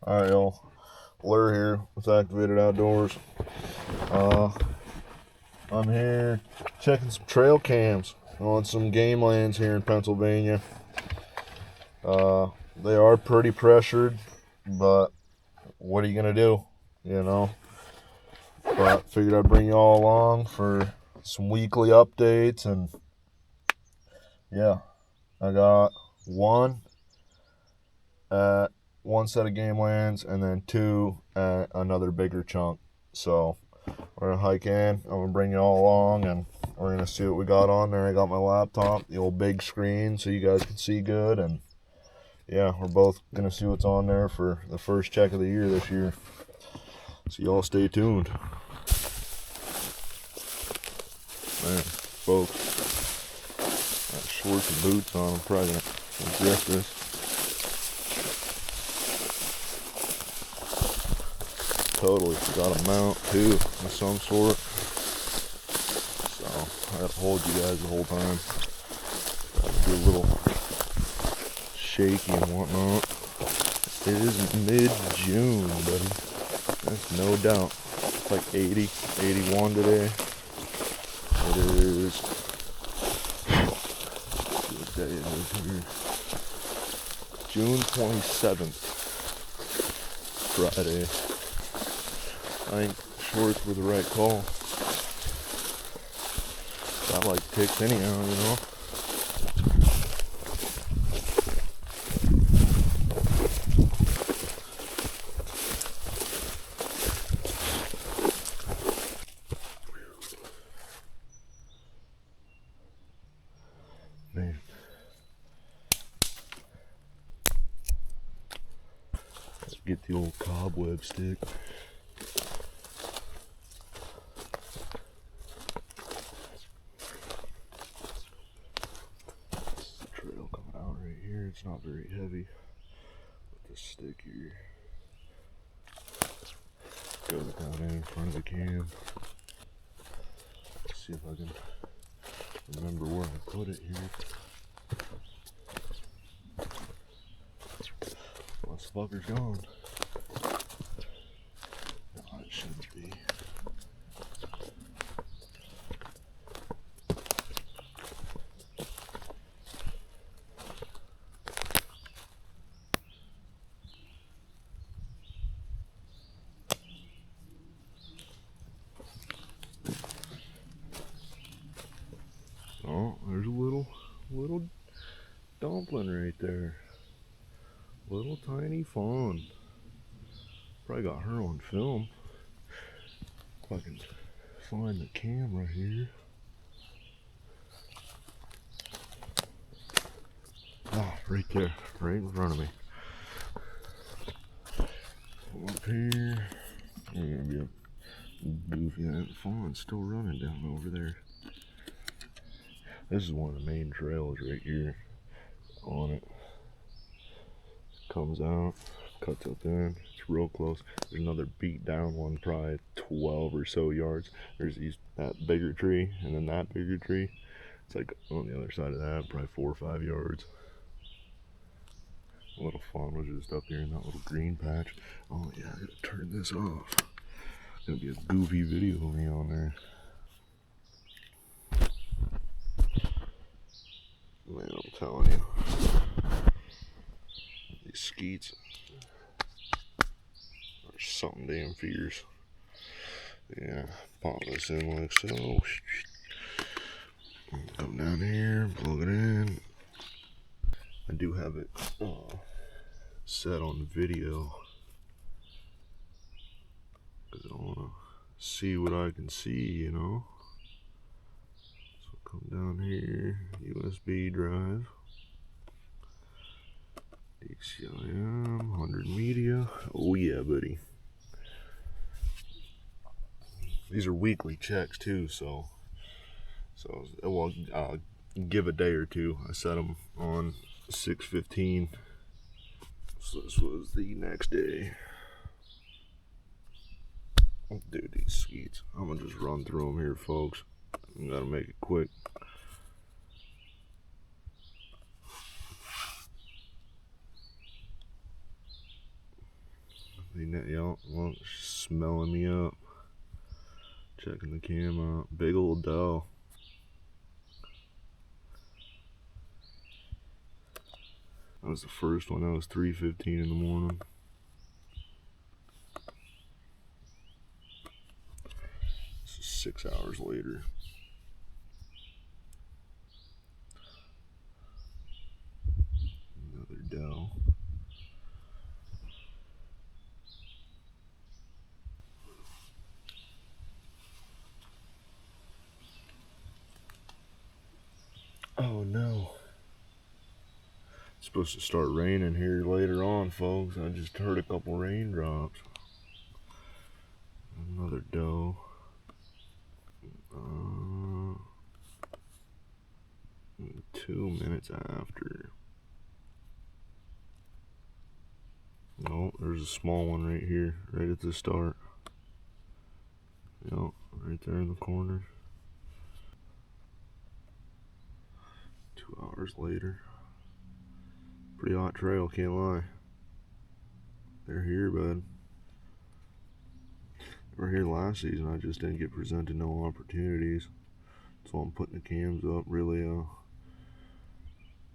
Alright, y'all. Lure here with Activated Outdoors. I'm here checking some trail cams on some game lands here in Pennsylvania. They are pretty pressured, but what are you gonna do? You know. But figured I'd bring you all along for some weekly updates, and yeah, I got one set of game lands and then two at another bigger chunk. So we're gonna hike in. I'm gonna bring you all along, and we're gonna see what we got on there. I got my laptop, the old big screen, so you guys can see good, and yeah, we're both gonna see what's on there for the first check of the year this year. So y'all stay tuned. Man, folks, got shorts and boots on. I'm probably gonna regret this. Totally forgot a mount too of some sort. So I had to hold you guys the whole time. Be a little shaky and whatnot. It is mid-June, buddy. That's no doubt. It's like 80, 81 today. It is. What day it is here? June 27th. Friday. I think shorts were the right call. I like ticks anyhow, you know. Man. Let's get the old cobweb stick. It's not very heavy, but this stick here goes down in front of the cam. Let's see if I can remember where I put it here. Well, this fucker's gone. No, it shouldn't be. Oh, there's a little dumpling right there. Little tiny fawn. Probably got her on film. If I can find the camera here. Ah, right there, right in front of me. Up here. There's gonna be a goofy. That fawn's still running down over there. This is one of the main trails right here on it. Comes out, cuts up in, it's real close. There's another beat down one, probably 12 or so yards. There's that bigger tree, and then that bigger tree. It's like on the other side of that, probably 4 or 5 yards. A little fawn was just up here in that little green patch. Oh yeah, I gotta turn this off. It's gonna be a goofy video of me on there. Man, I'm telling you. These skeets are something damn fierce. Yeah, pop this in like so. Come down here, plug it in. I do have it set on video because I want to see what I can see, you know. So come down here, USB drive, DCIM, 100 media. Oh yeah, buddy. These are weekly checks too, so well, give a day or two. I set them on 6/15, so this was the next day. Dude, these skeets, I'm gonna just run through them here, folks. I gotta make it quick. Y'all, look, smelling me up. Checking the cam out. Big old doe. That was the first one. That was 3:15 in the morning. This is 6 hours later. Another doe. Oh no. It's supposed to start raining here later on, folks. I just heard a couple raindrops. Another doe. 2 minutes after. Oh, there's a small one right here, right at the start. Yep, right there in the corner. 2 hours later. Pretty hot trail, can't lie. They're here, bud. They were here last season. I just didn't get presented no opportunities. So I'm putting the cams up, really,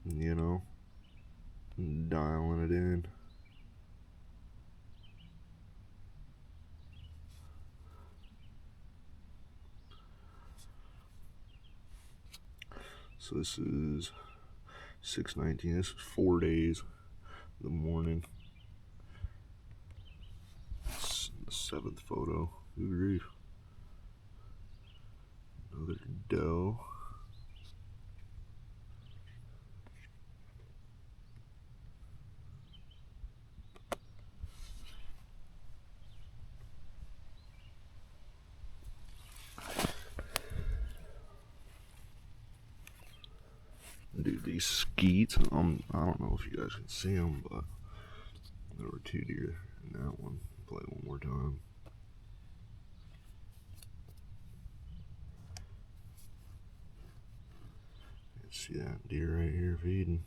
you know, dialing it in. So this is 6:19. This is 4 days in the morning. It's the 7th photo. Good grief. Another doe. Dude, these skeets, I don't know if you guys can see them, but there were 2 deer in that one. Play one more time. See that deer right here feeding.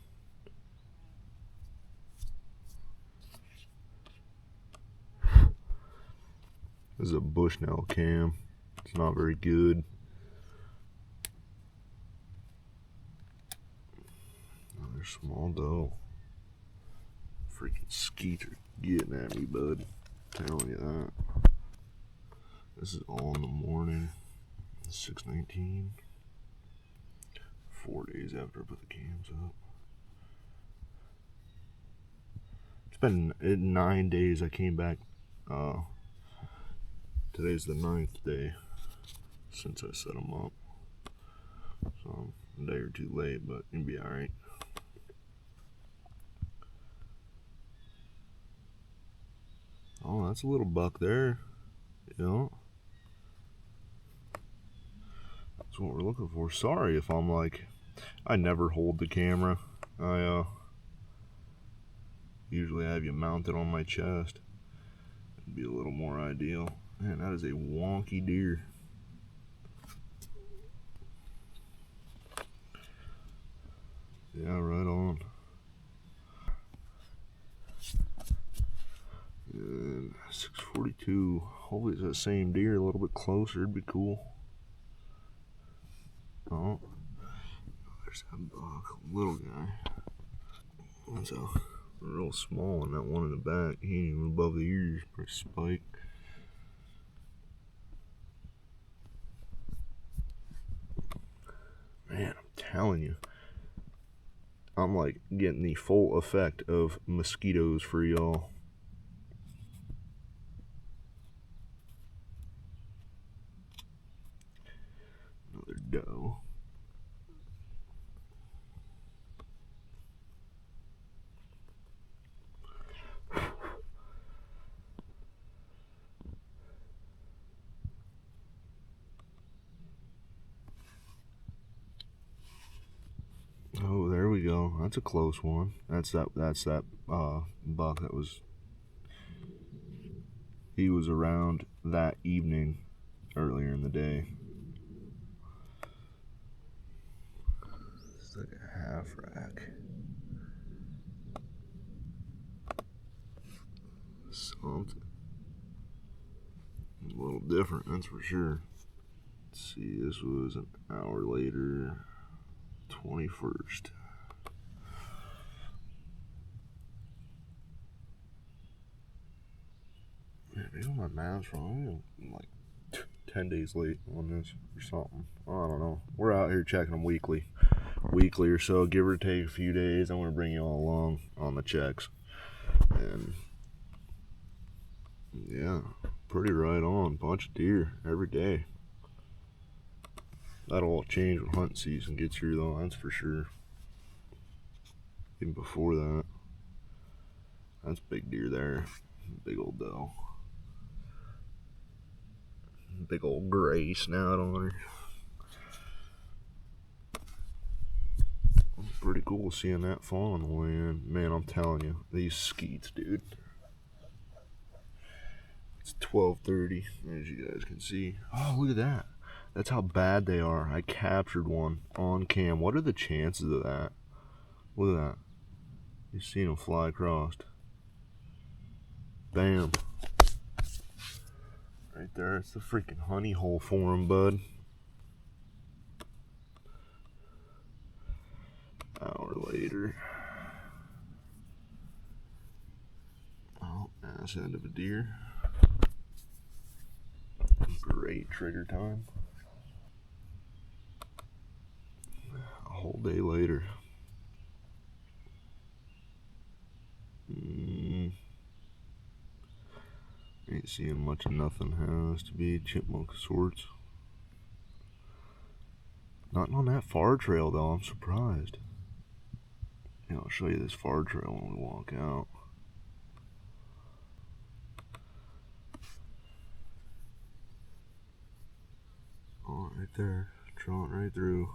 This is a Bushnell cam. It's not very good. Another small doe. Freaking skeets are getting at me, bud. I'm telling you that. This is all in the morning. 6:19. 4 days after I put the cams up. It's been 9 days. I came back. Today's the 9th day since I set them up. So I'm a day or 2 late, but you'll be alright. Oh, that's a little buck there. Yeah. That's what we're looking for. Sorry if I'm like, I never hold the camera. I usually have you mounted on my chest. It'd be a little more ideal. Man, that is a wonky deer. Yeah, right on. And 6:42. Hopefully it's that same deer, a little bit closer. It'd be cool. Oh, there's that buck, little guy. That's a real small one. That one in the back, he ain't even above the ears. Pretty spike. Man, I'm telling you, I'm like getting the full effect of mosquitoes for y'all. Another doe. Oh, there we go. That's a close one. That's that buck that was. He was around that evening earlier in the day. It's like a half rack. Something. a little different, that's for sure. Let's see, this was an hour later, 21st. Maybe my math's wrong. I'm like 10 days late on this or something. I don't know. We're out here checking them weekly or so, give or take a few days. I'm going to bring you all along on the checks. And yeah, pretty right on. Bunch of deer every day. That'll all change when hunting season gets here, though, that's for sure. Even before that. That's big deer there. Big old doe. Big old gray snout on her. Pretty cool seeing that fall on the way in. Man, I'm telling you, these skeets, dude. It's 12:30, as you guys can see. Oh, look at that. That's how bad they are. I captured one on cam. What are the chances of that? Look at that. You've seen them fly across. Bam. Right there. It's the freaking honey hole for him, bud. Hour later. Oh, ass end of a deer. Great trigger time. A whole day later. Ain't seeing much of nothing. Has to be chipmunk sorts. Not on that far trail though, I'm surprised. Yeah, I'll show you this far trail when we walk out. Oh, right there, trotting right through.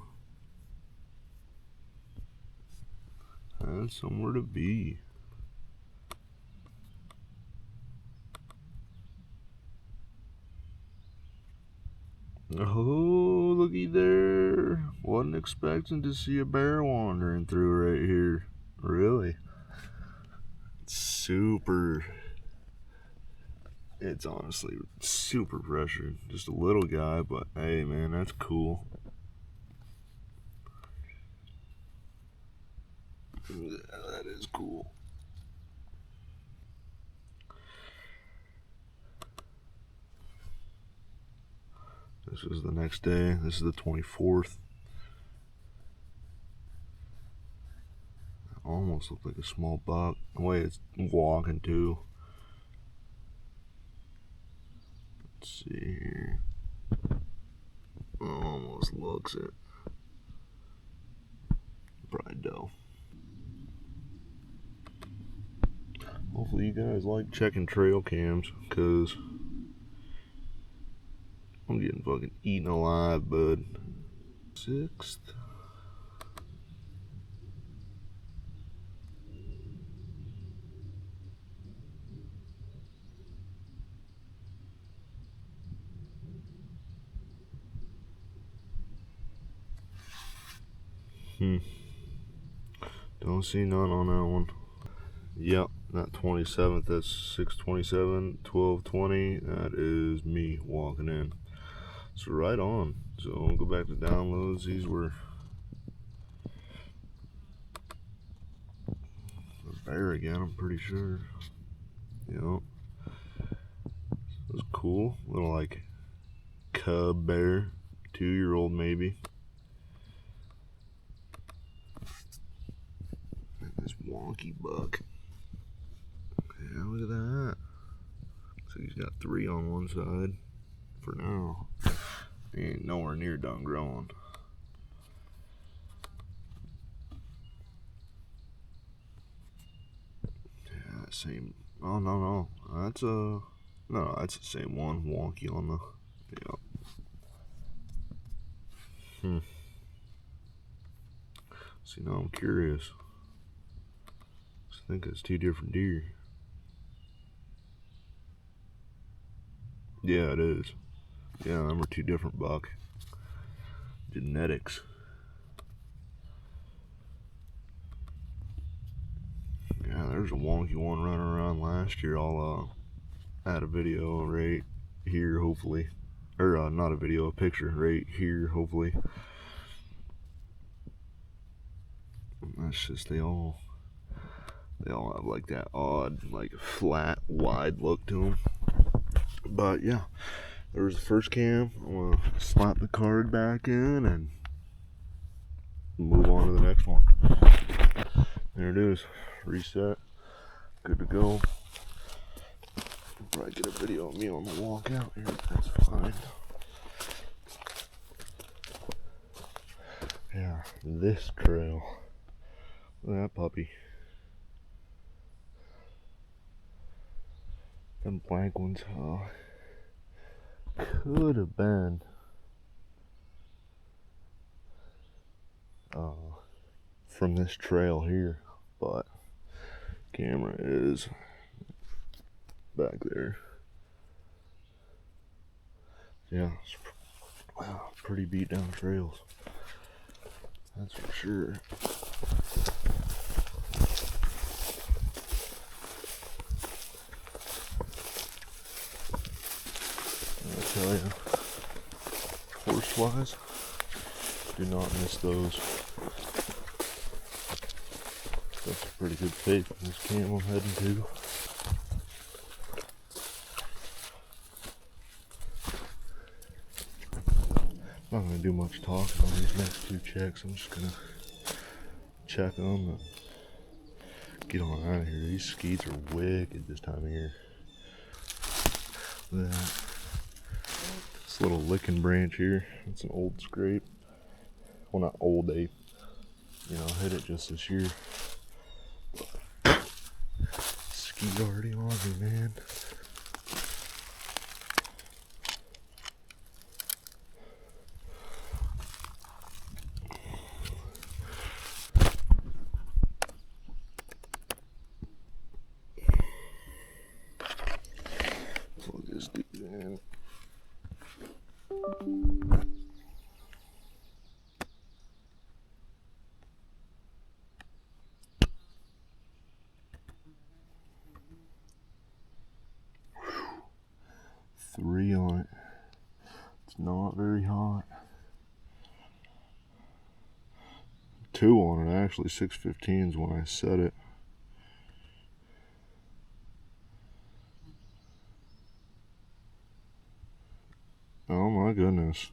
That's somewhere to be. Oh, looky there. Wasn't expecting to see a bear wandering through right here. Really? It's honestly super pressured. Just a little guy, but hey man, that's cool. Yeah, that is cool. This is the next day. This is the 24th. Almost looked like a small buck. The way it's walking too. Let's see here. Almost looks it. Probably doe. Hopefully you guys like checking trail cams, cause I'm getting fucking eaten alive, bud. 6th. Don't see none on that one. Yep, that 27th, that's 6:27, 12:20. That is me walking in. So right on. So I'll go back to downloads. These were a bear again, I'm pretty sure. Yep. It was cool. Little like cub bear, 2-year-old maybe. And this wonky buck. Yeah, look at that. So he's got 3 on one side for now. He ain't nowhere near done growing. Yeah, same. Oh no, that's that's the same one. Wonky on the. Yep. See, now I'm curious. I think it's 2 different deer. Yeah, it is. Yeah, them are 2 different buck. Genetics. Yeah, there's a wonky one running around last year. I'll add a video right here, hopefully. Or not a video, a picture right here, hopefully. That's just, they all have like that odd, like flat, wide look to them. But yeah, there's the first cam. I'm gonna slap the card back in and move on to the next one. There it is, reset, good to go. Probably get a video of me on the walk out here, that's fine. Yeah, this trail, look at that puppy. Them blank ones, could have been from this trail here, but camera is back there. Yeah, wow, pretty beat down trails, that's for sure. I tell you, horse-wise, do not miss those. That's a pretty good faith in this camp I'm heading to. I'm not going to do much talking on these next two checks. I'm just going to check them and get on out of here. These skeets are wicked this time of year. Look at that. This little licking branch here, it's an old scrape. Well, not old, they, you know, hit it just this year. Skeet already on me, man. Plug this dude in. Three on it. It's not very hot. Two on it, actually. 615 is when I set it. Oh my goodness.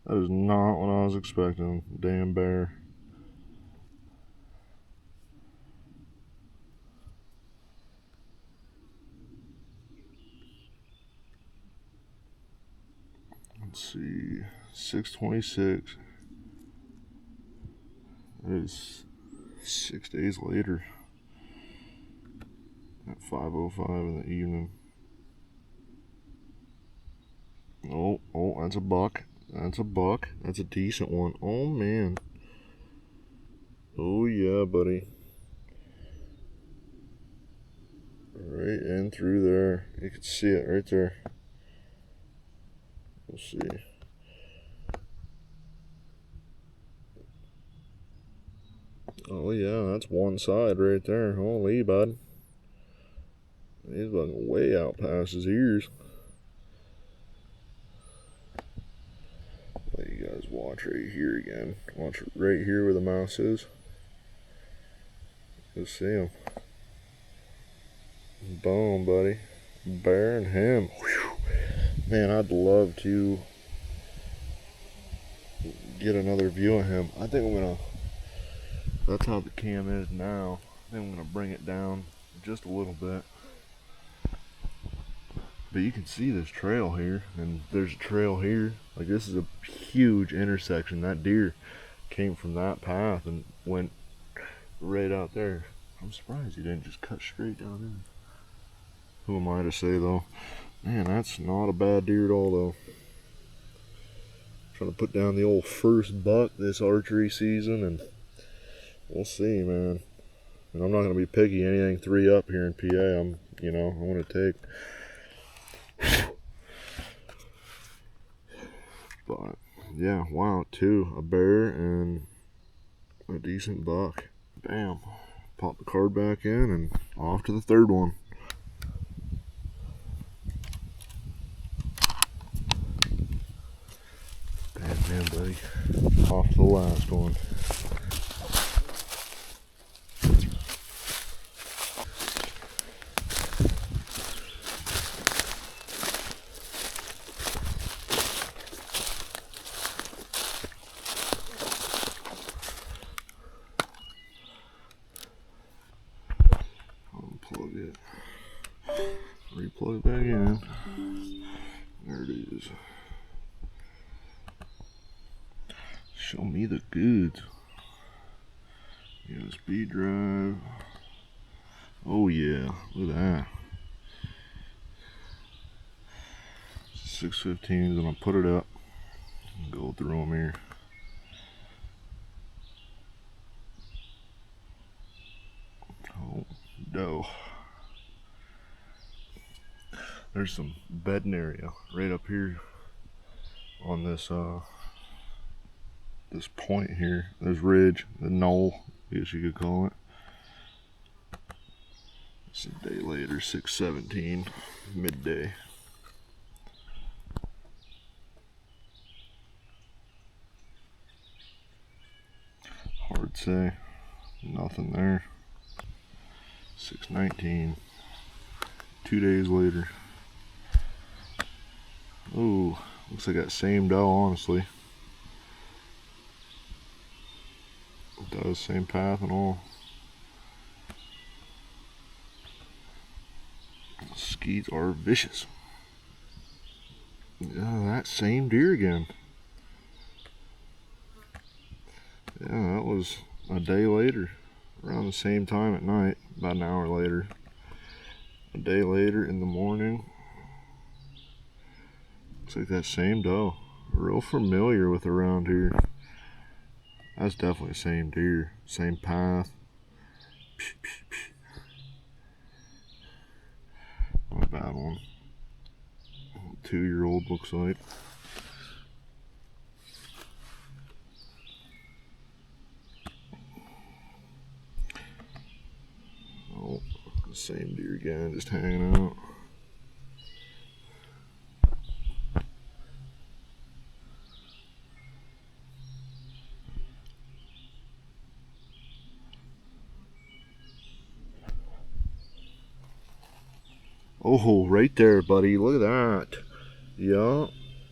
That is not what I was expecting. Damn bear. Let's see. 626. That is 6 days later. At 5:05 in the evening. Oh, that's a buck. That's a buck. That's a decent one. Oh, man. Oh, yeah, buddy. Right in through there. You can see it right there. Let's see. Oh, yeah, that's one side right there. Holy, bud. He's looking way out past his ears. Let you guys watch right here again. Watch right here where the mouse is. You'll see him. Boom, buddy. Bear and him. Whew. Man, I'd love to get another view of him. I think I'm gonna, that's how the cam is now. I think I'm gonna bring it down just a little bit. But you can see this trail here, and there's a trail here. Like, this is a huge intersection. That deer came from that path and went right out there. I'm surprised he didn't just cut straight down in. Who am I to say, though? Man, that's not a bad deer at all, though. Trying to put down the old first buck this archery season, and we'll see, man. And I'm not going to be picky. Anything 3 up here in PA, I'm going to take. But yeah, wow, 2, a bear and a decent buck. Bam. Pop the card back in and off to the third one. And man, buddy, off to the last one. Unplug it. Replug it back in. There it is. Show me the goods. USB drive. Oh yeah, look at that. 615s, and I'll put it up and go through them here. Oh, no. There's some bedding area right up here on this this point here. There's ridge, the knoll, I guess you could call it. It's a day later, 6:17, midday. Hard to say, nothing there. 6:19, 2 days later. Oh, looks like that same doe, honestly. It does, same path and all. Skeets are vicious. Yeah, that same deer again. Yeah, that was a day later, around the same time at night, about an hour later. A day later in the morning. Looks like that same doe. Real familiar with around here. That's definitely the same deer, same path. Not a bad one. 2-year-old looks like. Oh, the same deer again, just hanging out. Oh, right there, buddy. Look at that. Yeah,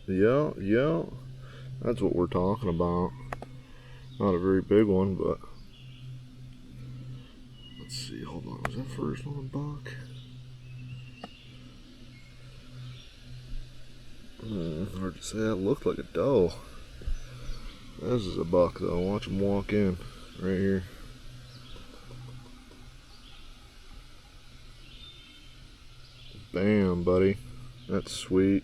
yeah, yeah. That's what we're talking about. Not a very big one, but let's see. Hold on. Was that first one a buck? Hard to say. That looked like a doe. This is a buck, though. Watch him walk in right here. Bam, buddy. That's sweet.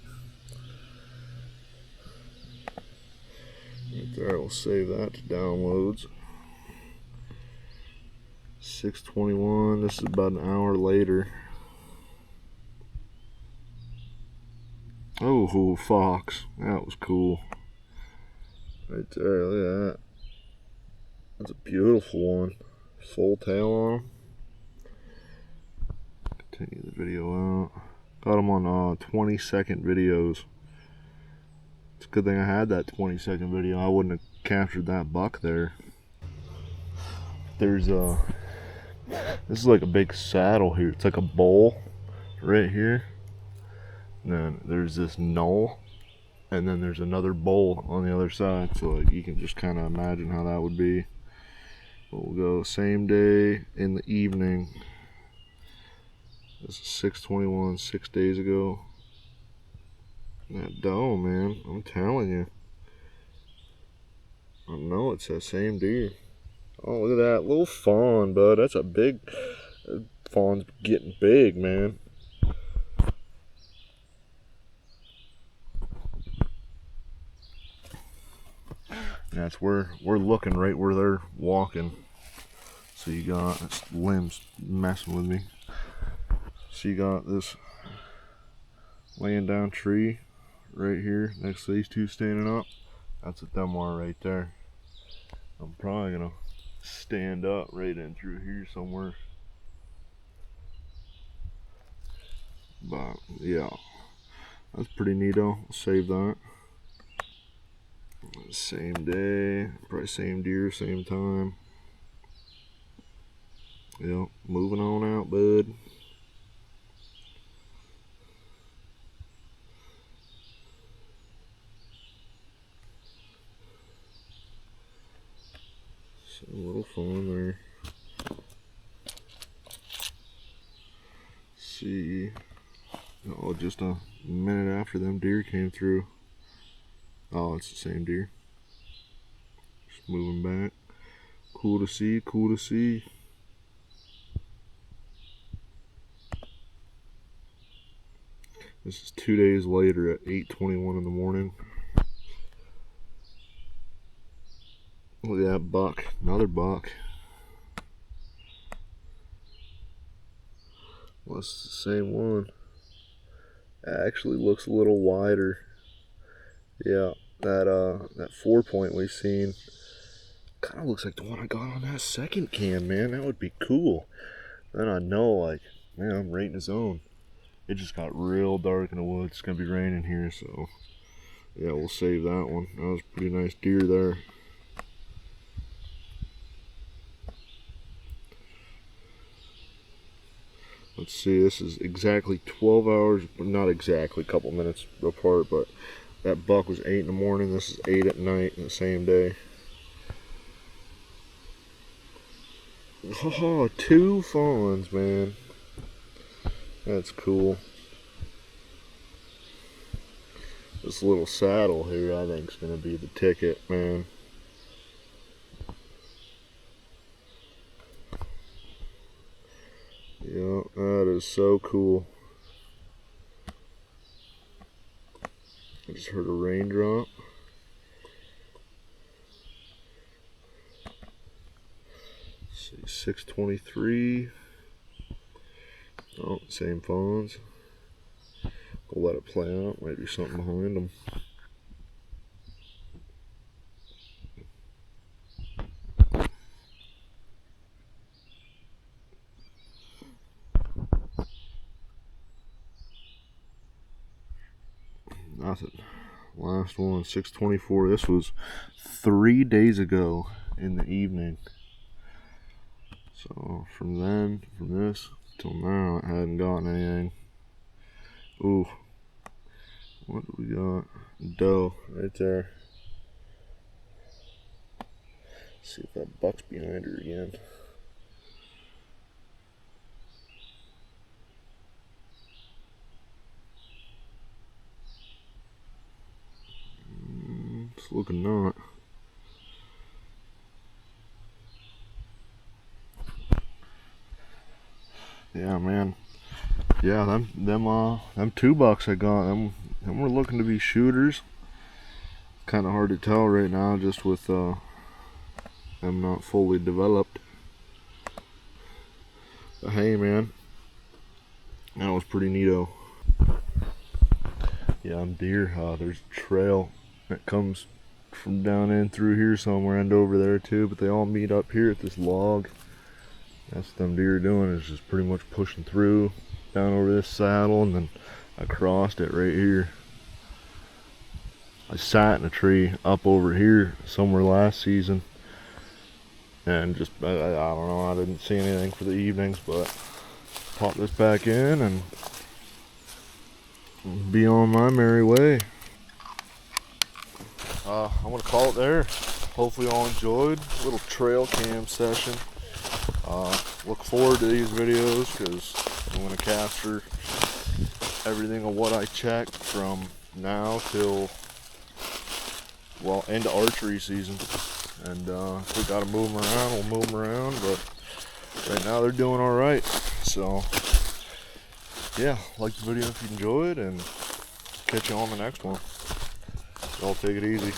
Right there, we'll save that to downloads. 6:21. This is about an hour later. Oh, fox. That was cool. Right there, look at that. That's a beautiful one. Full tail on him. Continue the video out. Got him on 20-second videos. It's a good thing I had that 20-second video. I wouldn't have captured that buck there. There's this is like a big saddle here. It's like a bowl right here. And then there's this knoll, and then there's another bowl on the other side. So like you can just kind of imagine how that would be. But we'll go same day in the evening. This is 6:21, 6 days ago. That doe, man, I'm telling you. I know it's that same deer. Oh, look at that little fawn, bud. That's a big fawn's getting big, man. That's where we're looking, right where they're walking. So you got this limb's messing with me. So you got this laying down tree right here next to these two standing up. That's what them are right there. I'm probably gonna stand up right in through here somewhere. But yeah, that's pretty neato. Save that. Same day, probably same deer, same time. Yep, moving on out, bud. So a little fun there. See, oh, just a minute after them deer came through. Oh, it's the same deer. Just moving back. Cool to see, cool to see. This is 2 days later at 8:21 in the morning. Look at that buck, another buck. Well, it's the same one. It actually looks a little wider. Yeah, that 4-point we've seen kind of looks like the one I got on that second cam, man. That would be cool. Then I know, like, man, I'm right in the zone. It just got real dark in the woods. It's gonna be raining here, so yeah, we'll save that one. That was a pretty nice deer there. Let's see, this is exactly 12 hours, not exactly, a couple minutes apart, but that buck was 8 in the morning, this is 8 at night in the same day. Oh, 2 fawns, man. That's cool. This little saddle here, I think, is going to be the ticket, man. Yeah, that is so cool. I just heard a raindrop. Let's see, 6:23. Oh, same fawns. We'll let it play out. Might be something behind them. Nothing. Last one, 6:24. This was 3 days ago in the evening. So from this till now, I hadn't gotten anything. Ooh, what do we got? Doe right there. Let's see if that buck's behind her again. It's looking not. Yeah, man. Yeah, them 2 bucks I got, them were looking to be shooters. Kind of hard to tell right now, just with them not fully developed. But hey, man, that was pretty neato. Yeah, I'm deer. There's a trail that comes from down in through here somewhere and over there too, but they all meet up here at this log. That's what them deer doing, is just pretty much pushing through down over this saddle, and then I crossed it right here. I sat in a tree up over here somewhere last season, and just I don't know, I didn't see anything for the evenings, but pop this back in and be on my merry way. I'm gonna call it there. Hopefully you all enjoyed a little trail cam session. Look forward to these videos, because I'm going to capture everything of what I checked from now till, well, into archery season. And if we got to move them around, we'll move them around, but right now they're doing alright. So yeah, like the video if you enjoyed, and catch you on the next one. Y'all take it easy.